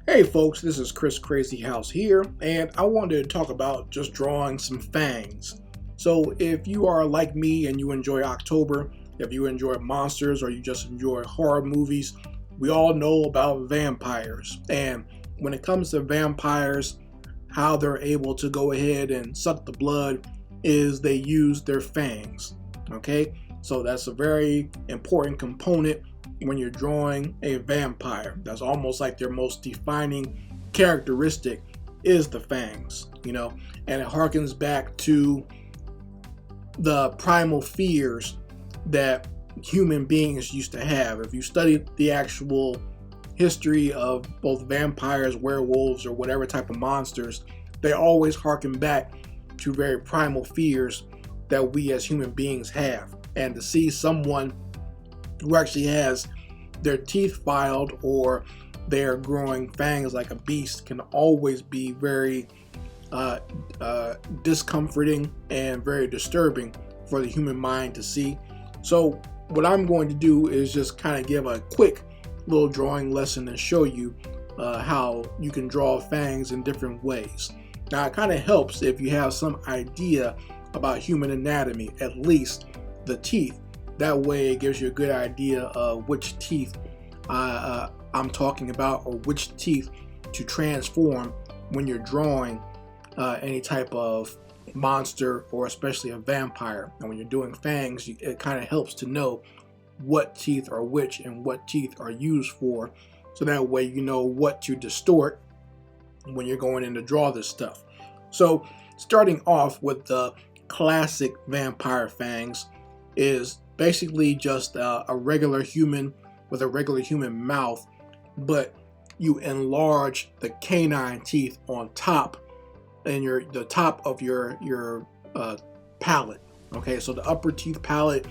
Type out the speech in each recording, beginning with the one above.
Hey folks, this is Crazyhouse here, and I wanted to talk about just drawing some fangs. So if you are like me and you enjoy October, if you enjoy monsters or you just enjoy horror movies, we all know about vampires. And when it comes to vampires, how they're able to go ahead and suck the blood is they use their fangs. Okay, so that's a very important component when you're drawing a vampire. That's almost like their most defining characteristic is the fangs, and it harkens back to the primal fears that human beings used to have. If you study the actual history of both vampires, werewolves, or whatever type of monsters, they always harken back to very primal fears that we as human beings have. And to see someone who actually has their teeth filed or they're growing fangs like a beast can always be very discomforting and very disturbing for the human mind to see. So what I'm going to do is just kind of give a quick little drawing lesson and show you how you can draw fangs in different ways. Now it kind of helps if you have some idea about human anatomy, at least the teeth. That way it gives you a good idea of which teeth I'm talking about, or which teeth to transform when you're drawing any type of monster, or especially a vampire. And when you're doing fangs, it kind of helps to know what teeth are which and what teeth are used for, so that way you know what to distort when you're going in to draw this stuff. So starting off with the classic vampire fangs is basically just a regular human with a regular human mouth, but you enlarge the canine teeth on top, and the top of your palate. Okay, so the upper teeth palate,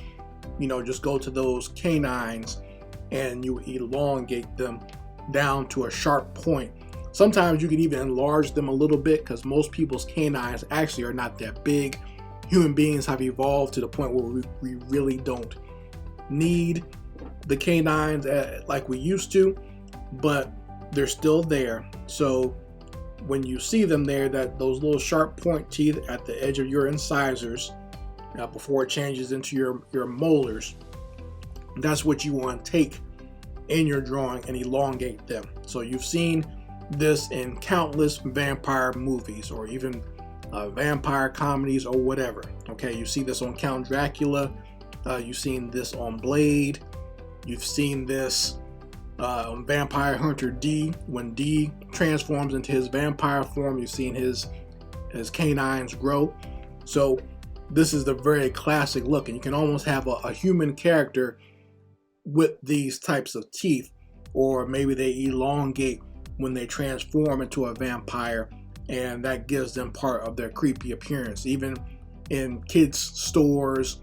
just go to those canines and you elongate them down to a sharp point. Sometimes you can even enlarge them a little bit, because most people's canines actually are not that big. Human beings have evolved to the point where we really don't need the canines like we used to, but they're still there. So when you see them there, those little sharp point teeth at the edge of your incisors, before it changes into your molars, that's what you want to take in your drawing and elongate them. So you've seen this in countless vampire movies, or even vampire comedies or whatever. Okay, you see this on Count Dracula, you've seen this on Blade, you've seen this on Vampire Hunter D. When D transforms into his vampire form, you've seen his canines grow. So this is the very classic look, and you can almost have a human character with these types of teeth, or maybe they elongate when they transform into a vampire, and that gives them part of their creepy appearance. Even in kids' stores,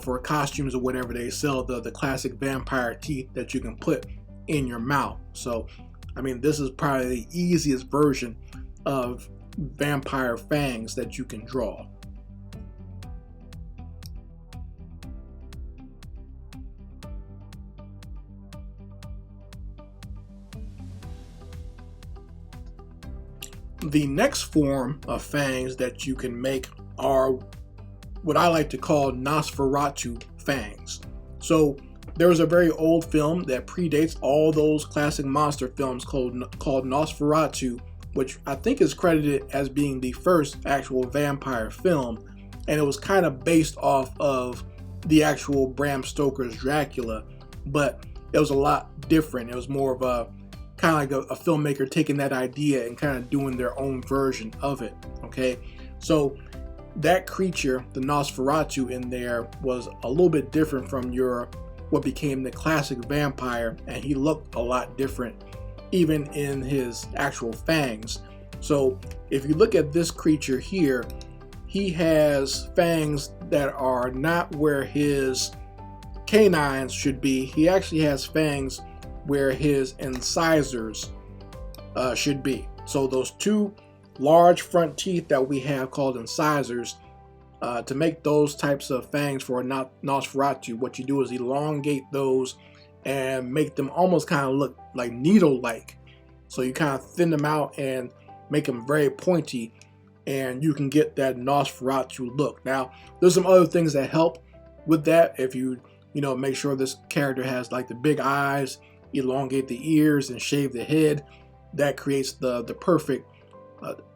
for costumes or whatever, they sell the classic vampire teeth that you can put in your mouth. So, this is probably the easiest version of vampire fangs that you can draw. The next form of fangs that you can make are what I like to call Nosferatu Fangs. So there was a very old film that predates all those classic monster films called Nosferatu, which I think is credited as being the first actual vampire film, and it was kind of based off of the actual Bram Stoker's Dracula, but it was a lot different. It was more of a kind of like a filmmaker taking that idea and kind of doing their own version of it. Okay, so that creature, the Nosferatu in there, was a little bit different from what became the classic vampire, and he looked a lot different even in his actual fangs. So if you look at this creature here, he has fangs that are not where his canines should be. He actually has fangs where his incisors should be. So those two large front teeth that we have called incisors, to make those types of fangs for a Nosferatu, what you do is elongate those and make them almost kind of look like needle-like. So you kind of thin them out and make them very pointy, and you can get that Nosferatu look. Now, there's some other things that help with that. If you make sure this character has like the big eyes, elongate the ears, and shave the head, that creates the perfect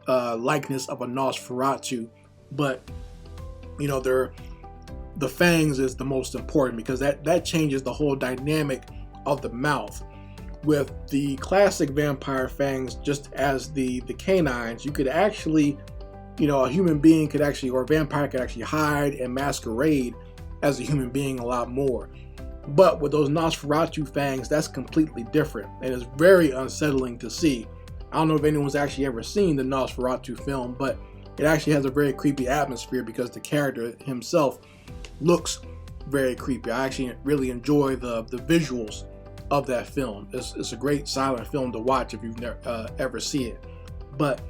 likeness of a Nosferatu. But the fangs is the most important, because that changes the whole dynamic of the mouth. With the classic vampire fangs, just as the canines, you could actually, a human being could actually, or a vampire could actually hide and masquerade as a human being a lot more. But with those Nosferatu fangs, that's completely different, and it's very unsettling to see. I don't know if anyone's actually ever seen the Nosferatu film, but it actually has a very creepy atmosphere because the character himself looks very creepy. I actually really enjoy the visuals of that film. It's a great silent film to watch if you've never ever see it. But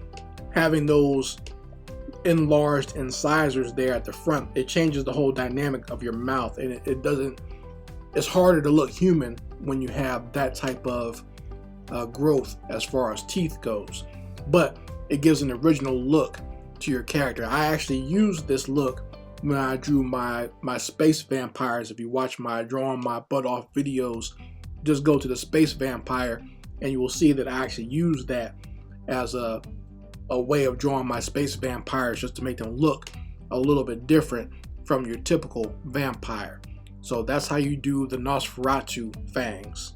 having those enlarged incisors there at the front, it changes the whole dynamic of your mouth, and it's harder to look human when you have that type of growth as far as teeth goes. But it gives an original look to your character. I actually used this look when I drew my space vampires. If you watch my drawing my butt off videos, just go to the space vampire and you will see that I actually used that as a way of drawing my space vampires, just to make them look a little bit different from your typical vampire. So that's how you do the Nosferatu fangs.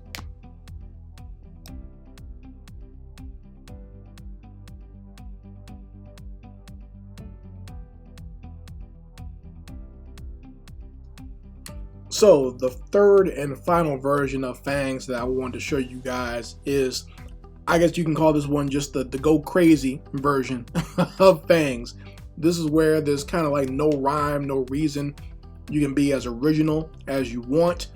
So the third and final version of fangs that I wanted to show you guys is, I guess you can call this one just the go crazy version of fangs. This is where there's kind of like no rhyme, no reason. You can be as original as you want,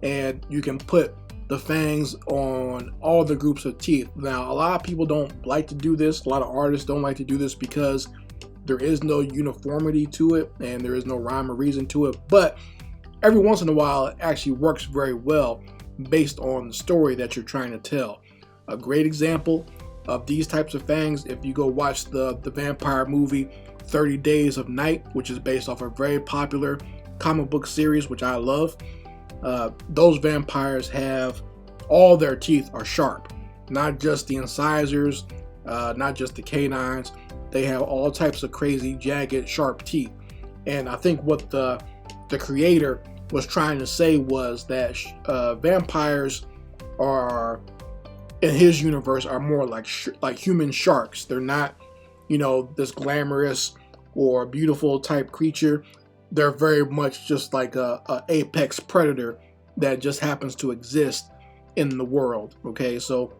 and you can put the fangs on all the groups of teeth. Now, a lot of people don't like to do this. A lot of artists don't like to do this because there is no uniformity to it and there is no rhyme or reason to it. But every once in a while, it actually works very well based on the story that you're trying to tell. A great example of these types of fangs, if you go watch the vampire movie 30 Days of Night, which is based off a very popular comic book series, which I love. Those vampires have, all their teeth are sharp, not just the incisors, not just the canines. They have all types of crazy, jagged, sharp teeth. And I think what the creator was trying to say was that vampires are, in his universe, are more like human sharks. They're not, this glamorous or beautiful type creature. They're very much just like a apex predator that just happens to exist in the world. Okay, so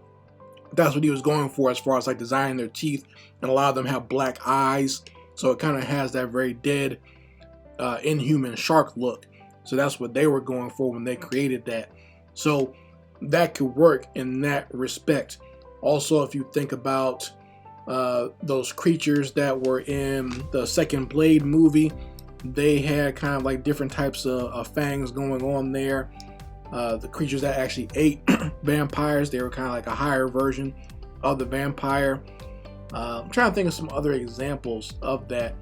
that's what he was going for as far as like designing their teeth, and a lot of them have black eyes, so it kind of has that very dead, inhuman shark look. So that's what they were going for when they created that. So that could work in that respect. Also, if you think about those creatures that were in the second Blade movie, they had kind of like different types of fangs going on there. The creatures that actually ate vampires, they were kind of like a higher version of the vampire. I'm trying to think of some other examples of that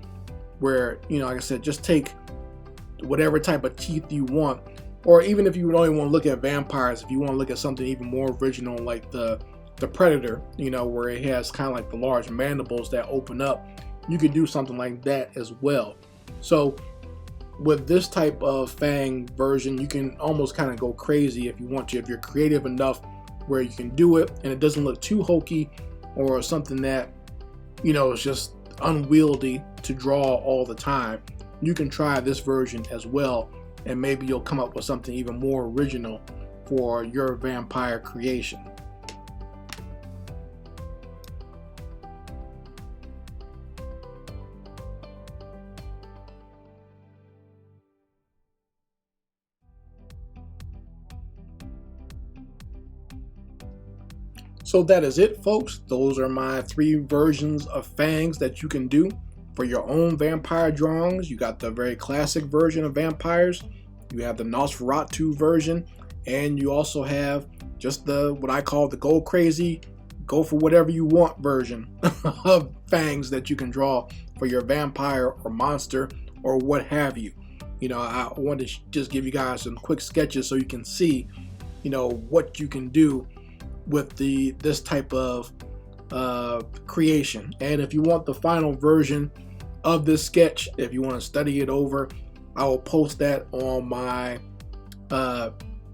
where, like I said, just take whatever type of teeth you want. Or even if you don't even want to look at vampires, if you want to look at something even more original like the Predator, where it has kind of like the large mandibles that open up, you could do something like that as well. So with this type of fang version, you can almost kind of go crazy if you want to, if you're creative enough where you can do it and it doesn't look too hokey or something that is just unwieldy to draw all the time. You can try this version as well, and maybe you'll come up with something even more original for your vampire creation. So that is it, folks. Those are my 3 versions of fangs that you can do for your own vampire drawings. You got the very classic version of vampires, you have the Nosferatu version, and you also have just what I call the go crazy, go for whatever you want version of fangs that you can draw for your vampire or monster or what have you. You know, I want to just give you guys some quick sketches so you can see, you know, what you can do with this type of creation. And if you want the final version of this sketch, if you want to study it over, I will post that on my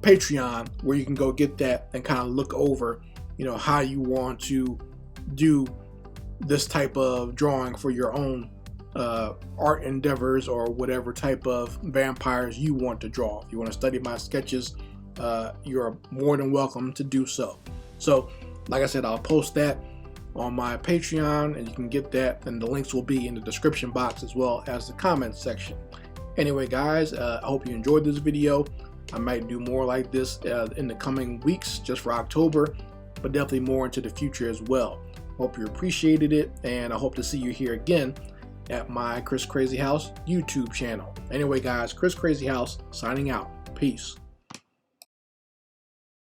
Patreon, where you can go get that and kind of look over, you know, how you want to do this type of drawing for your own art endeavors or whatever type of vampires you want to draw. If you want to study my sketches, you're more than welcome to do so. So like I said, I'll post that on my Patreon, and you can get that, and the links will be in the description box as well as the comments section. Anyway guys, I hope you enjoyed this video. I might do more like this in the coming weeks, just for October, but definitely more into the future as well. Hope you appreciated it, and I hope to see you here again at my Chris Crazyhouse YouTube channel. Anyway guys, Chris Crazyhouse signing out. Peace.